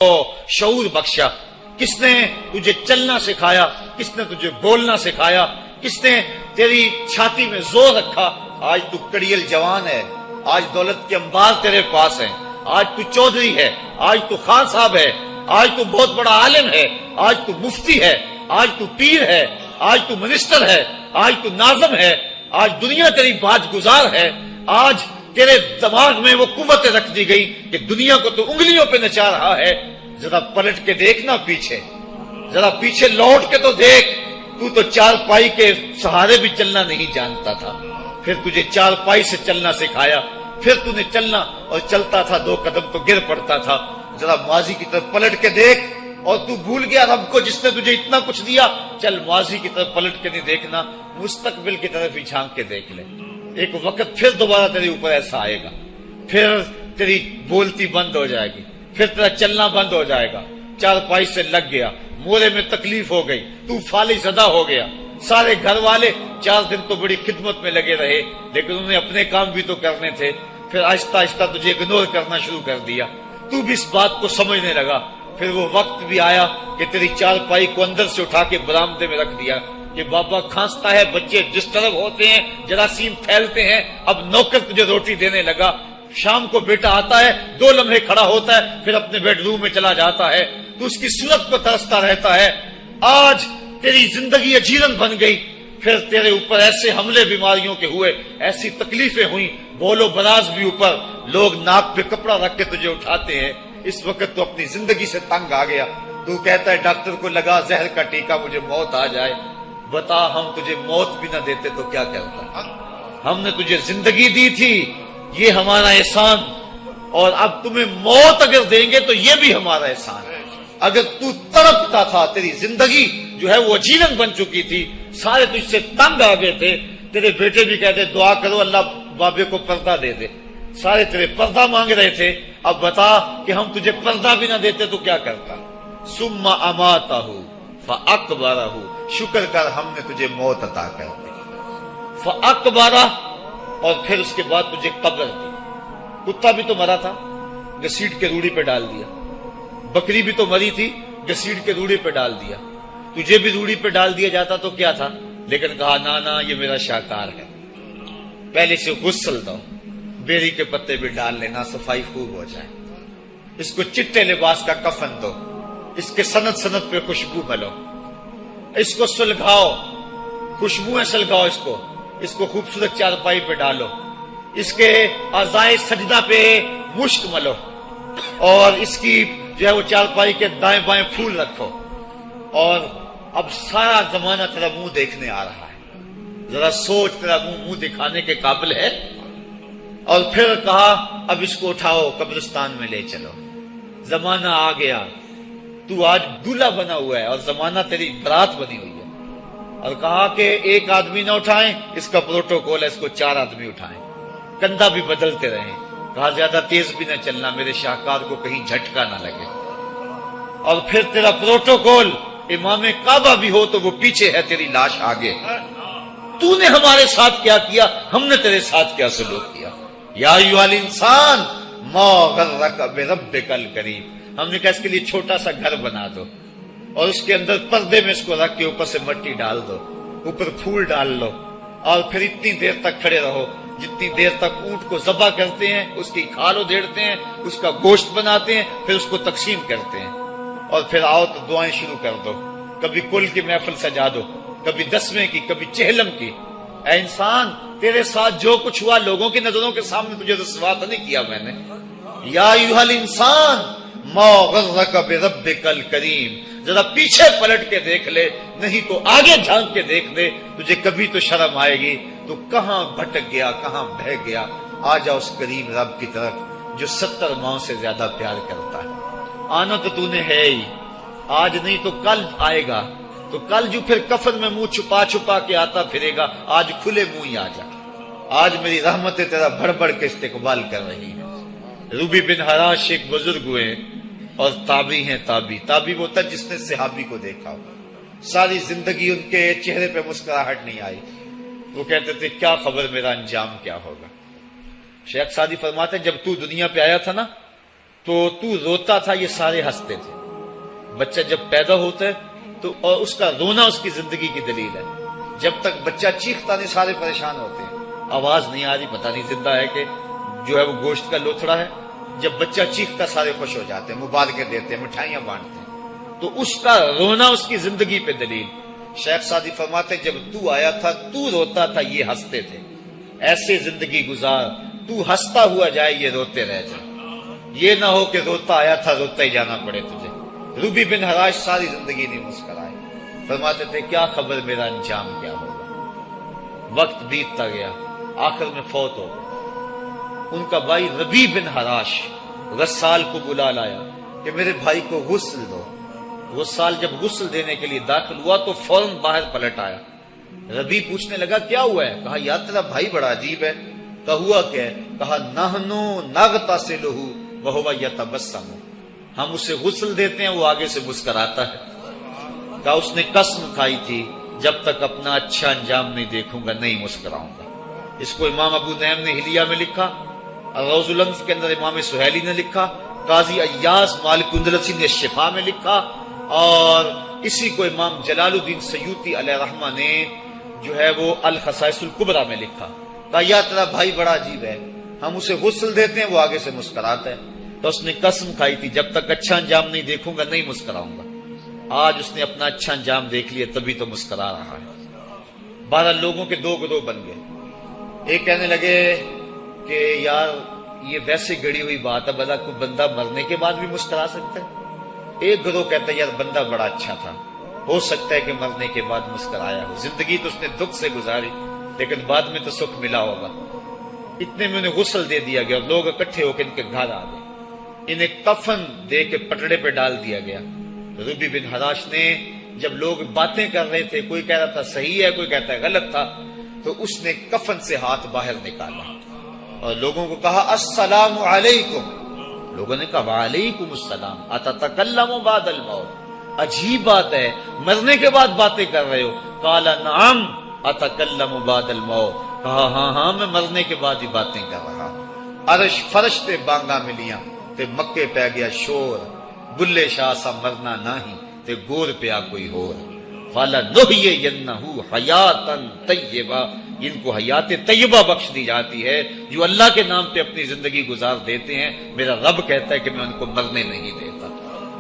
شعور بخشا؟ کس نے تجھے چلنا سکھایا؟ کس نے تجھے بولنا سکھایا؟ کس نے تیری چھاتی میں زور رکھا؟ آج تو کڑیل جوان ہے، آج دولت کے انبار تیرے پاس ہیں، آج تو چودھری ہے، آج تو خان صاحب ہے، آج تو بہت بڑا عالم ہے، آج تو مفتی ہے، آج تو پیر ہے، آج تو منسٹر ہے، آج تو ناظم ہے، آج دنیا تیری بات گزار ہے، آج تیرے دماغ میں وہ قوت رکھ دی گئی کہ دنیا کو تو انگلیوں پہ نچا رہا ہے۔ ذرا پلٹ کے دیکھنا پیچھے، ذرا پیچھے لوٹ کے تو دیکھ، تو چار پائی کے سہارے بھی چلنا نہیں جانتا تھا، پھر تجھے چار پائی سے چلنا سکھایا، پھر تو نے چلنا اور چلتا تھا، دو قدم تو گر پڑتا تھا۔ ذرا ماضی کی طرف پلٹ کے دیکھ، اور تو بھول گیا رب کو جس نے تجھے اتنا کچھ دیا۔ چل ماضی کی طرف پلٹ کے نہیں دیکھنا، مستقبل کی طرف ہی جھانک کے دیکھ لے۔ ایک وقت پھر دوبارہ تیرے اوپر ایسا آئے گا، پھر تیری بولتی بند ہو جائے گی، پھر تیرا چلنا بند ہو جائے گا۔ چار پائی سے لگ گیا، مورے میں تکلیف ہو گئی، تو فالج زدہ ہو گیا۔ سارے گھر والے 4 دن تو بڑی خدمت میں لگے رہے، لیکن انہیں اپنے کام بھی تو کرنے تھے، پھر آہستہ آہستہ تجھے اگنور کرنا شروع کر دیا۔ تو بھی اس بات کو سمجھنے لگا۔ پھر وہ وقت بھی آیا کہ تیری چار پائی کو اندر سے اٹھا کے برآمدے میں رکھ دیا کہ بابا کھانستا ہے، بچے ڈسٹرب ہوتے ہیں، جراثیم پھیلتے ہیں، اب نوکر تجھے روٹی دینے لگا۔ شام کو بیٹا آتا ہے، 2 لمحے کھڑا ہوتا ہے، پھر اپنے بیڈ روم میں چلا جاتا ہے، تو اس کی صورت کو ترستا رہتا ہے۔ آج تیری زندگی اجیرن بن گئی، پھر تیرے اوپر ایسے حملے بیماریوں کے ہوئے، ایسی تکلیفیں ہوئیں، بول و براز بھی اوپر، لوگ ناک پہ کپڑا رکھ کے تجھے اٹھاتے ہیں۔ اس وقت تو اپنی زندگی سے تنگ آ گیا، تو کہتا ہے ڈاکٹر کو لگا زہر کا ٹیکہ، مجھے موت آ جائے۔ بتا ہم تجھے موت بھی نہ دیتے تو کیا کرتا؟ ہم نے تجھے زندگی دی تھی، یہ ہمارا احسان، اور اب تمہیں موت اگر دیں گے تو یہ بھی ہمارا احسان ہے۔ اگر تو تڑپتا تھا، تیری زندگی جو ہے وہ اجیرن بن چکی تھی، سارے تجھ سے تنگ آ گئے تھے، تیرے بیٹے بھی کہتے دعا کرو اللہ بابے کو پردہ دے دے، سارے تیرے پردہ مانگ رہے تھے، اب بتا کہ ہم تجھے پردہ بھی نہ دیتے تو کیا کرتا؟ ثم اماتہ فاقبرہ، شکر کر ہم نے تجھے موت عطا کر دی، فاقبرہ، اور پھر اس کے بعد تجھے قبر دی۔ کتا بھی تو مرا تھا، گھسیٹ کے روڑی پہ ڈال دیا، بکری بھی تو مری تھی، گھسیٹ کے روڑی پہ ڈال دیا، تجھے بھی روڑی پہ ڈال دیا جاتا تو کیا تھا؟ لیکن کہا نا یہ میرا شاہکار ہے، پہلے سے غسل دو، بیری کے پتے بھی ڈال لینا، صفائی خوب ہو جائے، اس کو چٹے لباس کا کفن دو، اس کے سند سند پہ خوشبو ملو، اس کو سلگاؤ، خوشبوئیں سلگاؤ، اس کو خوبصورت چارپائی پہ ڈالو، اس کے اعضائے سجدہ پہ مشک ملو، اور اس کی جو ہے وہ چارپائی کے دائیں بائیں پھول رکھو، اور اب سارا زمانہ تیرا منہ دیکھنے آ رہا ہے، ذرا سوچ تیرا منہ دکھانے کے قابل ہے؟ اور پھر کہا اب اس کو اٹھاؤ، قبرستان میں لے چلو، زمانہ آ گیا، تو آج دولہا بنا ہوا ہے اور زمانہ تیری برات بنی ہوئی ہے، اور کہا کہ ایک آدمی نہ اٹھائیں، اس کا پروٹوکول ہے، اس کو 4 آدمی اٹھائیں، کندھا بھی بدلتے رہیں، کہا زیادہ تیز بھی نہ چلنا، میرے شاہکار کو کہیں جھٹکا نہ لگے، اور پھر تیرا پروٹوکول امام کعبہ بھی ہو تو وہ پیچھے ہے، تیری لاش آگے۔ تو نے ہمارے ساتھ کیا کیا، ہم نے تیرے ساتھ کیا سلوک کیا؟ یا ایھا الانسان ما غرک بربک الکریم، ہم نے کہا اس کے لیے چھوٹا سا گھر بنا دو، اور اس کے اندر پردے میں اس کو رکھ کے اوپر سے مٹی ڈال دو، اوپر پھول ڈال لو، اور پھر اتنی دیر تک کھڑے رہو جتنی دیر تک اونٹ کو ذبح کرتے ہیں، اس کی کھال ادھیڑتے ہیں، اس کا گوشت بناتے ہیں، پھر اس کو تقسیم کرتے ہیں، اور پھر آؤ تو دعائیں شروع کر دو، کبھی کل کی محفل سجا دو، کبھی 10ویں کی، کبھی چہلم کی۔ اے انسان، تیرے ساتھ جو کچھ ہوا لوگوں کی نظروں کے سامنے تجھے رسوا تو نہیں کیا میں نے؟ یا ایھا الانسان ما غرک بربک الکریم، ذرا پیچھے پلٹ کے دیکھ لے، نہیں تو آگے جھانک کے دیکھ لے، تجھے کبھی تو شرم آئے گی، تو کہاں بھٹک گیا، کہاں بہہ گیا۔ آ جا اس کریم رب کی طرف جو 70 ماؤں سے زیادہ پیار کرتا ہے۔ آنا تو نے ہے ہی، آج نہیں تو کل آئے گا، تو کل جو پھر کفن میں منہ چھپا چھپا کے آتا پھرے گا، آج کھلے منہ ہی آ جا۔ آج میری رحمتیں تیرا بڑھ بڑھ کے استقبال کر رہی ہیں۔ روبی بن حراش ایک بزرگ ہوئے اور تابعی ہیں، تابعی وہ تھا جس نے صحابی کو دیکھا ہو، ساری زندگی ان کے چہرے پہ مسکراہٹ نہیں آئی، وہ کہتے تھے کیا خبر میرا انجام کیا ہوگا۔ شیخ سعدی فرماتے ہیں جب تو دنیا پہ آیا تھا نا تو روتا تھا، یہ سارے ہنستے تھے. بچہ جب پیدا ہوتا ہے تو اور اس کا رونا اس کی زندگی کی دلیل ہے. جب تک بچہ چیختا نہیں سارے پریشان ہوتے ہیں، آواز نہیں آ رہی، پتہ نہیں زندہ ہے کہ جو ہے وہ گوشت کا لوتھڑا ہے. جب بچہ چیختا سارے خوش ہو جاتے ہیں، مبارکیں دیتے ہیں، مٹھائیاں بانٹتے ہیں. تو اس کا رونا اس کی زندگی پہ دلیل. شیخ سعدی فرماتے جب تو آیا تھا تو روتا تھا، یہ ہنستے تھے. ایسے زندگی گزار تو ہنستا ہوا جائے، یہ روتے رہ جائے. یہ نہ ہو کہ روتا آیا تھا روتا ہی جانا پڑے تجھے. روبی بن حراش ساری زندگی نہیں مسکرائے. فرماتے تھے کیا خبر میرا انجام کیا ہوگا. وقت بیتتا گیا، آخر میں فوت ہو گئے. ان کا بھائی ربی بن حراش غسال کو بلا لایا کہ میرے بھائی کو غسل دو. غسال جب غسل دینے کے لیے داخل ہوا تو فوراً باہر پلٹ آیا. ربی پوچھنے لگا کیا ہوا ہے. کہا یار تیرا بھائی بڑا عجیب ہے. کہا ہوا کیا ہے. کہا نحنو نغتسلہ وہو یتبسم، ہم اسے غسل دیتے ہیں وہ آگے سے مسکراتا ہے. کہا اس نے قسم کھائی تھی جب تک اپنا اچھا انجام نہیں دیکھوں گا نہیں مسکراؤں گا. اس کو امام ابو نعیم نے حلیہ میں لکھا، روز الانف کے اندر امام سہیلی نے لکھا، قاضی ایاز مالک اندلسی نے شفا میں لکھا، اور اسی کو امام جلال الدین سیوطی علیہ رحمہ نے جو ہے وہ الخصائص الکبریٰ میں لکھا. کہا یا تیرا بھائی بڑا عجیب ہے، ہم اسے غسل دیتے ہیں وہ آگے سے مسکراتا ہے. تو اس نے قسم کھائی تھی جب تک اچھا انجام نہیں دیکھوں گا نہیں مسکراؤں گا. آج اس نے اپنا اچھا انجام دیکھ لیا تبھی تو مسکرا رہا ہے. 12 لوگوں کے 2 گروہ بن گئے. ایک کہنے لگے کہ یار یہ ویسے گڑی ہوئی بات ہے، بلا کوئی بندہ مرنے کے بعد بھی مسکرا سکتا ہے. ایک گروہ کہتا ہے یار بندہ بڑا اچھا تھا، ہو سکتا ہے کہ مرنے کے بعد مسکرایا ہو. زندگی تو اس نے دکھ سے گزاری لیکن بعد میں تو سکھ ملا ہوگا. اتنے میں انہیں غسل دے دیا گیا اور لوگ اکٹھے ہو کے ان کے گھر آ گئے. انہیں کفن دے کے پٹڑے پہ ڈال دیا گیا. ربی بن حراش نے جب لوگ باتیں کر رہے تھے، کوئی کہہ رہا تھا صحیح ہے کوئی کہتا ہے غلط تھا، تو اس نے کفن سے ہاتھ باہر نکالا اور لوگوں کو کہا السلام علیکم. لوگوں نے کہا وعلیکم السلام اتتکلم بعد الموت. عجیب بات ہے، مرنے کے بعد باتیں کر رہے ہو. قال نعم اتکلم بعد الموت. کہا ہاں ہاں میں مرنے کے بعد ہی باتیں کر رہا ہوں. عرش فرش تے بانگا ملیاں تے مکے پہ گیا شور، بلے شاہ سا مرنا نہیں تے گور پہ آ کوئی ہور. فَلَنُحْيِيَنَّهُ حَيَاتًا طَيِّبَةً، ان کو حیات طیبہ بخش دی جاتی ہے جو اللہ کے نام پہ اپنی زندگی گزار دیتے ہیں. میرا رب کہتا ہے کہ میں ان کو مرنے نہیں دیتا،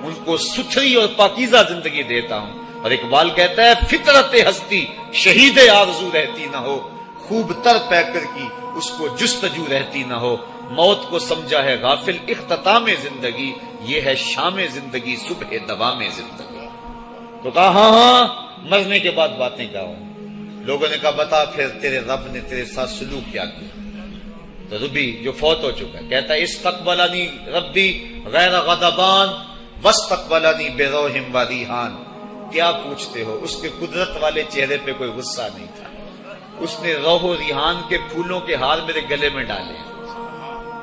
ان کو ستھری اور پاکیزہ زندگی دیتا ہوں. اور اقبال کہتا ہے فطرت ہستی شہید آرزو رہتی نہ ہو، خوب تر پیکر کی اس کو جستجو رہتی نہ ہو. موت کو سمجھا ہے غافل اختتام زندگی، یہ ہے شام زندگی صبح دوام زندگی. تو کہا ہاں ہاں مرنے کے بعد باتیں کروں. لوگوں نے کہا بتا پھر تیرے رب نے تیرے ساتھ سلوک کیا کیا. تو ربی جو فوت ہو چکا کہتا ہے استقبلنی ربی غیر غضبان واستقبلنی بروح و ریحان. کیا پوچھتے ہو، اس کے قدرت والے چہرے پہ کوئی غصہ نہیں تھا. اس نے روح و ریحان کے پھولوں کے ہار میرے گلے میں ڈالے.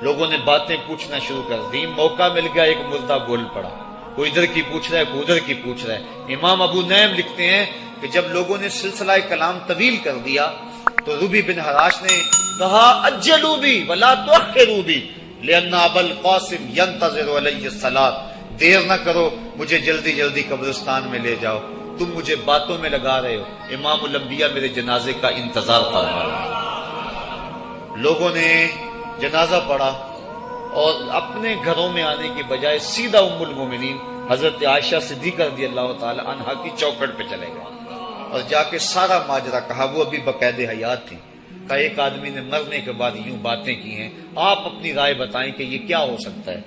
لوگوں نے باتیں پوچھنا شروع کر دی. موقع مل گیا ایک مردہ بول پڑا، کوئی ادھر کی پوچھ رہا ہے کوئی ادھر کی پوچھ رہا ہے. امام ابو نعیم لکھتے ہیں کہ جب لوگوں نے سلسلہ کلام طویل کر دیا تو ربی بن حراش نے کہا اجلوا بی ولا تؤخروا بی لان ابا القاسم ينتظر علی الصلاۃ. دیر نہ کرو، مجھے جلدی جلدی قبرستان میں لے جاؤ، تم مجھے باتوں میں لگا رہے ہو. امام الانبیاء میرے جنازے کا انتظار فرما رہے ہیں. لوگوں نے جنازہ پڑھا اور اپنے گھروں میں آنے کی بجائے سیدھا ام المومنین حضرت عائشہ صدیقہ رضی اللہ تعالی عنہا کی چوکھٹ پہ چلے گئے اور جا کے سارا ماجرا کہا. وہ ابھی باقاعدہ حیات تھی. کہا ایک آدمی نے مرنے کے بعد یوں باتیں کی ہیں، آپ اپنی رائے بتائیں کہ یہ کیا ہو سکتا ہے.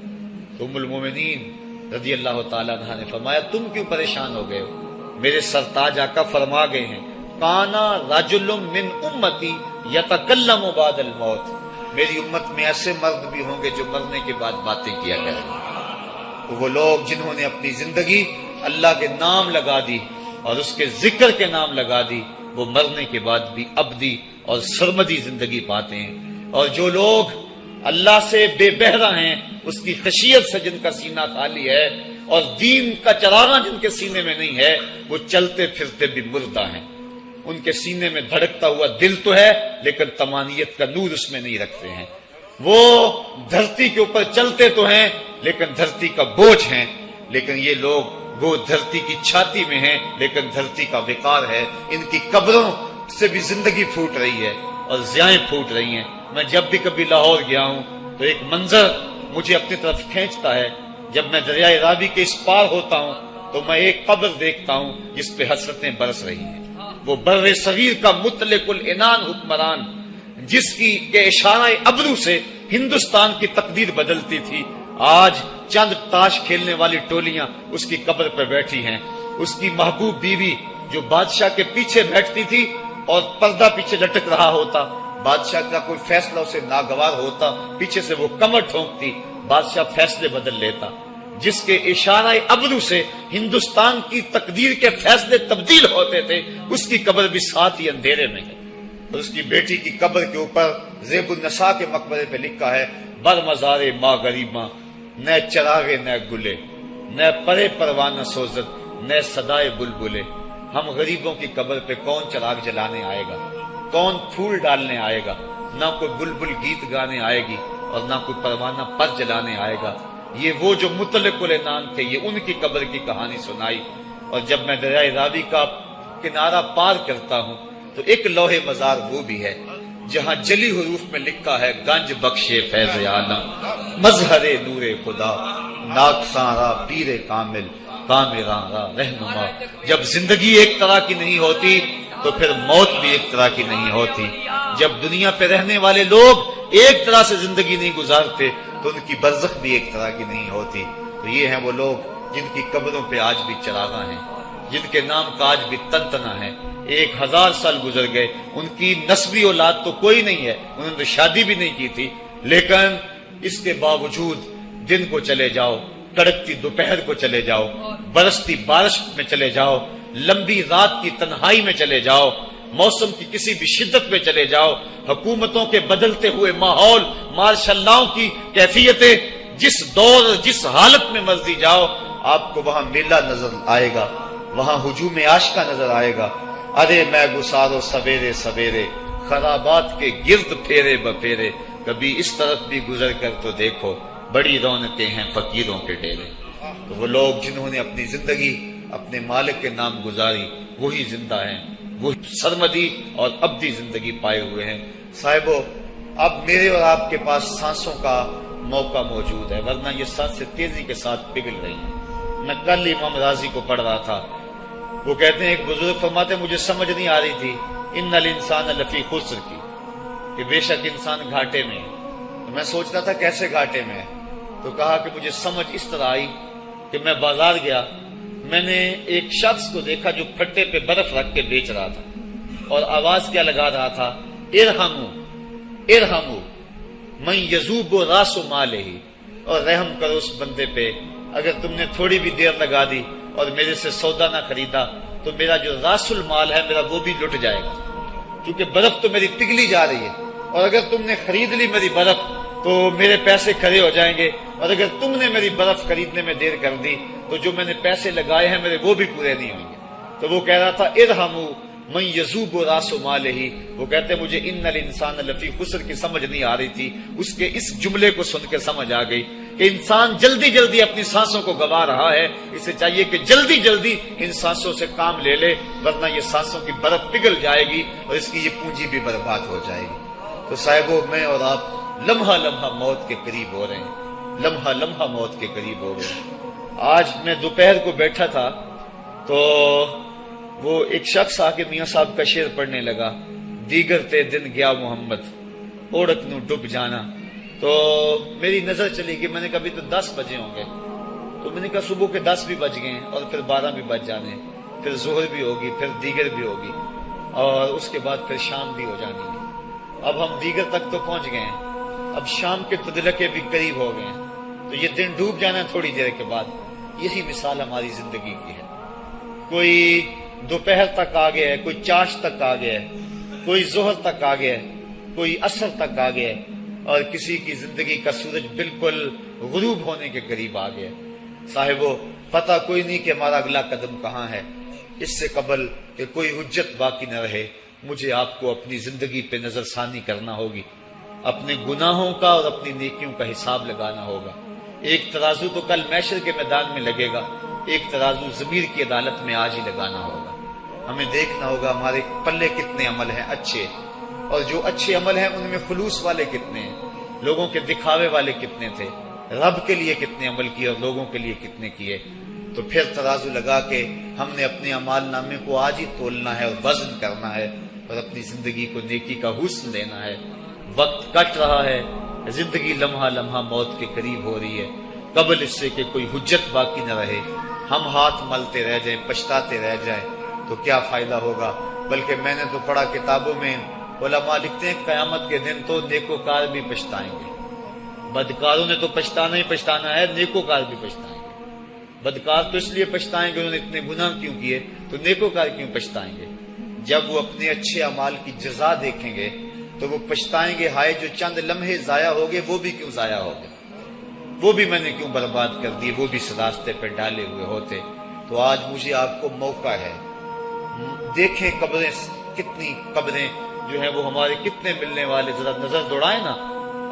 تو ام المومنین رضی اللہ تعالی عنہا نے فرمایا تم کیوں پریشان ہو گئے ہو، میرے سرتاج آقا فرما گئے ہیں کانا رجل من امتی یتکلم بعد الموت. میری امت میں ایسے مرد بھی ہوں گے جو مرنے کے بعد باتیں کیا کریں گے. تو وہ لوگ جنہوں نے اپنی زندگی اللہ کے نام لگا دی اور اس کے ذکر کے نام لگا دی، وہ مرنے کے بعد بھی ابدی اور سرمدی زندگی پاتے ہیں. اور جو لوگ اللہ سے بے بہرہ ہیں، اس کی خشیت سے جن کا سینہ خالی ہے اور دین کا چراغاں جن کے سینے میں نہیں ہے، وہ چلتے پھرتے بھی مردہ ہیں. ان کے سینے میں دھڑکتا ہوا دل تو ہے لیکن تمانیت کا نور اس میں نہیں رکھتے ہیں. وہ دھرتی کے اوپر چلتے تو ہیں لیکن دھرتی کا بوجھ ہیں، لیکن یہ لوگ وہ دھرتی کی چھاتی میں ہیں لیکن دھرتی کا وقار ہے۔ ان کی قبروں سے بھی زندگی پھوٹ رہی ہے اور ضیائیں پھوٹ رہی ہیں۔ میں جب بھی کبھی لاہور گیا ہوں تو ایک منظر مجھے اپنی طرف کھینچتا ہے، جب میں دریائے راوی کے اس پار ہوتا ہوں تو میں ایک قبر دیکھتا ہوں جس پہ حسرتیں برس رہی ہیں۔ وہ بر صغیر کا مطلق العنان حکمران، جس کی کے اشارہ ابرو سے ہندوستان کی تقدیر بدلتی تھی، آج چند تاش کھیلنے والی ٹولیاں اس کی قبر پر بیٹھی ہیں۔ اس کی محبوب بیوی جو بادشاہ کے پیچھے بیٹھتی تھی اور پردہ پیچھے لٹک رہا ہوتا، بادشاہ کا کوئی فیصلہ اسے ناگوار ہوتا، پیچھے سے وہ کمر ٹھونکتی، بادشاہ فیصلے بدل لیتا۔ جس کے اشارہ ابرو سے ہندوستان کی تقدیر کے فیصلے تبدیل ہوتے تھے، اس کی قبر بھی ساتھ ہی اندھیرے میں ہے۔ اور اس کی بیٹی کی قبر کے اوپر زیب النساء کے مقبرے پہ لکھا ہے، بر مزار ماں غریباں، نہ چراغے نہ گلے، نہ پرے پروانہ سوزد، نہ صدائے بلبلے۔ ہم غریبوں کی قبر پہ کون چراغ جلانے آئے گا، کون پھول ڈالنے آئے گا؟ نہ کوئی بلبل گیت گانے آئے گی اور نہ کوئی پروانہ پر جلانے آئے گا۔ یہ وہ جو مطلق العنان تھے، یہ ان کی قبر کی کہانی سنائی۔ اور جب میں دریائے راوی کا کنارہ پار کرتا ہوں تو ایک لوح مزار وہ بھی ہے جہاں جلی حروف میں لکھا ہے، گنج بخشے فیض عالم، مظہر نور خدا، ناک سارا پیر کامل، کامراں را رہنما۔ جب زندگی ایک طرح کی نہیں ہوتی تو پھر موت بھی ایک طرح کی نہیں ہوتی۔ جب دنیا پہ رہنے والے لوگ ایک طرح سے زندگی نہیں گزارتے تو ان کی برزخ بھی ایک طرح کی نہیں ہوتی۔ تو یہ ہیں وہ لوگ جن کی قبروں پہ آج بھی چراغاں ہیں، جن کے نام کا آج بھی تنتنا ہے۔ 1000 سال گزر گئے، ان کی نسبی اولاد تو کوئی نہیں ہے، انہوں نے شادی بھی نہیں کی تھی، لیکن اس کے باوجود دن کو چلے جاؤ، کڑکتی دوپہر کو چلے جاؤ، برستی بارش میں چلے جاؤ، لمبی رات کی تنہائی میں چلے جاؤ، موسم کی کسی بھی شدت میں چلے جاؤ، حکومتوں کے بدلتے ہوئے ماحول، مارشل لاؤ کی کیفیتیں، جس دور جس حالت میں مرضی جاؤ، آپ کو وہاں میلہ نظر آئے گا، وہاں ہجوم عاشقہ نظر آئے گا۔ ارے میں گسارو سویرے سویرے، خرابات کے گرد پھیرے بپھیرے، کبھی اس طرف بھی گزر کر تو دیکھو، بڑی رونقیں ہیں فقیروں کے ڈیرے۔ تو وہ لوگ جنہوں نے اپنی زندگی اپنے مالک کے نام گزاری، وہی زندہ ہیں، وہ سرمدی اور ابدی زندگی پائے ہوئے ہیں۔ صاحبو، اب میرے اور آپ کے پاس سانسوں کا موقع موجود ہے، ورنہ یہ سانسیں تیزی کے ساتھ پگھل رہی ہیں۔ میں کل امام راضی کو پڑھ رہا تھا، وہ کہتے ہیں، ایک بزرگ فرماتے مجھے سمجھ نہیں آ رہی تھی ان الانسان لفی خسر کی، کہ بے شک انسان گھاٹے میں ہے۔ تو میں سوچ رہا تھا کیسے گھاٹے میں ہے، تو کہا کہ مجھے سمجھ اس طرح آئی کہ میں بازار گیا، میں نے ایک شخص کو دیکھا جو پھٹے پہ برف رکھ کے بیچ رہا تھا، اور آواز کیا لگا رہا تھا، ارحمو ارحمو من یذوب راس مالہ، اور رحم کرو اس بندے پہ، اگر تم نے تھوڑی بھی دیر لگا دی اور میرے سے سودا نہ خریدا تو میرا جو راس المال ہے میرا وہ بھی لٹ جائے گا، کیونکہ برف تو میری پگھلی جا رہی ہے، اور اگر تم نے خرید لی میری برف تو میرے پیسے کھڑے ہو جائیں گے، اور اگر تم نے میری برف خریدنے میں دیر کر دی تو جو میں نے پیسے لگائے ہیں میرے وہ بھی پورے نہیں ہوں گے۔ تو وہ کہہ رہا تھا ارحمو من یذوب راس مالہ، وہ کہتے مجھے ان الانسان لفی خسر کی سمجھ نہیں آ رہی تھی، اس کے اس جملے کو سن کے سمجھ آ گئی کہ انسان جلدی جلدی اپنی سانسوں کو گوا رہا ہے، اسے چاہیے کہ جلدی جلدی ان سانسوں سے کام لے لے، ورنہ یہ سانسوں کی برف پگھل جائے گی اور اس کی یہ پونجی بھی برباد ہو جائے گی۔ تو صاحبو، میں اور آپ لمحہ لمحہ موت کے قریب ہو رہے ہیں، لمحہ لمحہ موت کے قریب ہو رہے ہیں۔ آج میں دوپہر کو بیٹھا تھا تو وہ ایک شخص آ کے میاں صاحب کا شعر پڑھنے لگا، دیگر تے دن گیا محمد اوڑک نو ڈب جانا۔ تو میری نظر چلی گئی، میں نے کہا ابھی تو 10 بجے ہوں گے، تو میں نے کہا صبح کے 10 بھی بج گئے ہیں اور پھر 12 بھی بج جانے، پھر ظہر بھی ہوگی، پھر دیگر بھی ہوگی، اور اس کے بعد پھر شام بھی ہو جانی ہے۔ اب ہم دیگر تک تو پہنچ گئے ہیں، اب شام کے تدلکے بھی قریب ہو گئے ہیں، تو یہ دن ڈوب جانا ہے تھوڑی دیر کے بعد۔ یہی مثال ہماری زندگی کی ہے، کوئی دوپہر تک آ گیا ہے، کوئی چاش تک آ گیا ہے، کوئی ظہر تک آ گیا ہے، کوئی عصر تک آ گیا ہے، اور کسی کی زندگی کا سورج بالکل غروب ہونے کے قریب آ گیا ہے۔ صاحبو، پتہ کوئی نہیں کہ ہمارا اگلا قدم کہاں ہے۔ اس سے قبل کہ کوئی حجت باقی نہ رہے، مجھے آپ کو اپنی زندگی پہ نظر ثانی کرنا ہوگی، اپنے گناہوں کا اور اپنی نیکیوں کا حساب لگانا ہوگا۔ ایک ترازو تو کل محشر کے میدان میں لگے گا، ایک ترازو ضمیر کی عدالت میں آج ہی لگانا ہوگا۔ ہمیں دیکھنا ہوگا ہمارے پلے کتنے عمل ہیں اچھے، اور جو اچھے عمل ہیں ان میں خلوص والے کتنے ہیں، لوگوں کے دکھاوے والے کتنے تھے، رب کے لیے کتنے عمل کیے اور لوگوں کے لیے کتنے کیے۔ تو پھر ترازو لگا کے ہم نے اپنے اعمال نامے کو آج ہی تولنا ہے اور وزن کرنا ہے، اور اپنی زندگی کو نیکی کا حسن دینا ہے۔ وقت کٹ رہا ہے، زندگی لمحہ لمحہ موت کے قریب ہو رہی ہے، قبل اس سے کہ کوئی حجت باقی نہ رہے، ہم ہاتھ ملتے رہ جائیں، پچھتاتے رہ جائیں تو کیا فائدہ ہوگا۔ بلکہ میں نے تو پڑھا کتابوں میں، علماء لکھتے ہیں قیامت کے دن تو نیکوکار بھی پچھتائیں گے۔ بدکاروں نے تو پچھتانا ہی پچھتانا ہے، نیکوکار بھی پچھتائیں گے۔ بدکار تو اس لیے پچھتائیں گے انہوں نے اتنے گناہ کیوں کیے، تو نیکوکار کیوں پچھتائیں گے؟ جب وہ اپنے اچھے اعمال کی جزا دیکھیں گے تو وہ پچھتائیں گے، ہائے جو چند لمحے ضائع ہو گئے وہ بھی کیوں ضائع ہو گئے، وہ بھی میں نے کیوں برباد کر دیے، وہ بھی اس راستے پہ ڈالے ہوئے ہوتے۔ تو آج مجھے آپ کو موقع ہے، دیکھیں قبریں، کتنی قبریں جو ہیں وہ ہمارے کتنے ملنے والے، ذرا نظر دوڑائیں نا،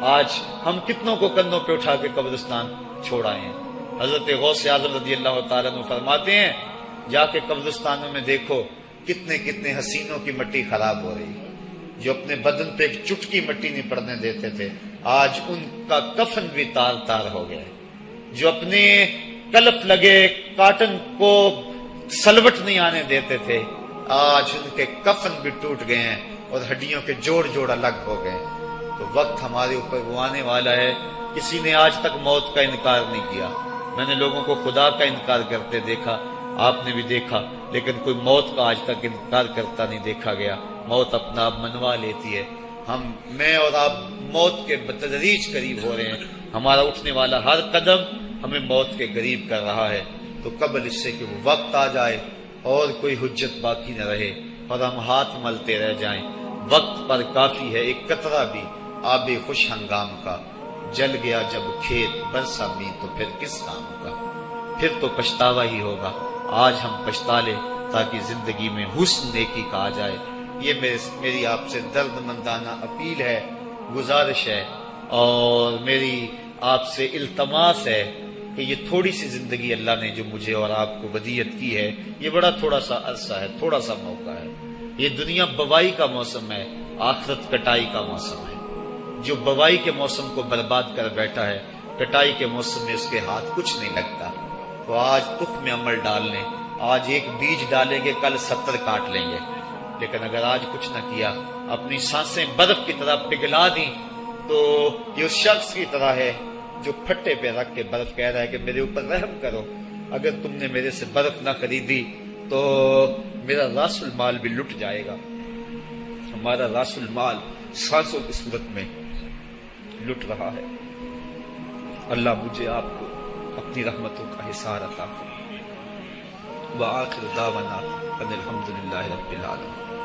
آج ہم کتنوں کو کندھوں پہ اٹھا کے قبرستان چھوڑائے ہیں۔ حضرت غوث اعظم رضی اللہ تعالیٰ عنہ فرماتے ہیں، جا کے قبرستانوں میں دیکھو کتنے کتنے حسینوں کی مٹی خراب ہو رہی ہے، جو اپنے بدن پہ ایک چٹکی مٹی نہیں پڑنے دیتے تھے، آج ان کا کفن بھی تار تار ہو گیا ہے۔ جو اپنے کلف لگے کاٹن کو سلوٹ نہیں آنے دیتے تھے، آج ان کے کفن بھی ٹوٹ گئے ہیں اور ہڈیوں کے جوڑ جوڑ الگ ہو گئے۔ تو وقت ہمارے اوپر وہ آنے والا ہے، کسی نے آج تک موت کا انکار نہیں کیا۔ میں نے لوگوں کو خدا کا انکار کرتے دیکھا، آپ نے بھی دیکھا، لیکن کوئی موت کا آج تک انکار کرتا نہیں دیکھا گیا۔ موت اپنا آپ منوا لیتی ہے۔ میں اور آپ موت کے بتدریج قریب ہو رہے ہیں، ہمارا اٹھنے والا ہر قدم ہمیں موت کے قریب کر رہا ہے۔ تو قبل اس سے کہ وہ وقت آ جائے اور کوئی حجت باقی نہ رہے اور ہم ہاتھ ملتے رہ جائیں، وقت پر کافی ہے ایک قطرہ بھی آب خوش ہنگام کا، جل گیا جب کھیت برسا می تو پھر کس کام کا، پھر تو پچھتاوا ہی ہوگا۔ آج ہم پچھتا لیں تاکہ زندگی میں حسن نیکی کا آ جائے۔ یہ میری آپ سے درد مندانہ اپیل ہے، گزارش ہے، اور میری آپ سے التماس ہے کہ یہ تھوڑی سی زندگی اللہ نے جو مجھے اور آپ کو ودیت کی ہے، یہ بڑا تھوڑا سا عرصہ ہے، تھوڑا سا موقع ہے۔ یہ دنیا بوائی کا موسم ہے، آخرت کٹائی کا موسم ہے۔ جو بوائی کے موسم کو برباد کر بیٹھا ہے، کٹائی کے موسم میں اس کے ہاتھ کچھ نہیں لگتا۔ تو آج تخم میں عمل ڈال لیں، آج ایک بیج ڈالیں گے کل 70 کاٹ لیں گے، لیکن اگر آج کچھ نہ کیا، اپنی سانسیں برف کی طرح پگھلا دیں، تو یہ اس شخص کی طرح ہے جو پھٹے پہ رکھ کے برف کہہ رہا ہے کہ میرے اوپر رحم کرو، اگر تم نے میرے سے برف نہ خریدی تو میرا راس المال بھی لٹ جائے گا۔ ہمارا راس المال سانسوں کی صورت میں لٹ رہا ہے۔ اللہ مجھے آپ کو اپنی رحمتوں کا حصار عطا فرمائے۔ وآخر دعوانا ان الحمد للہ رب العالمین۔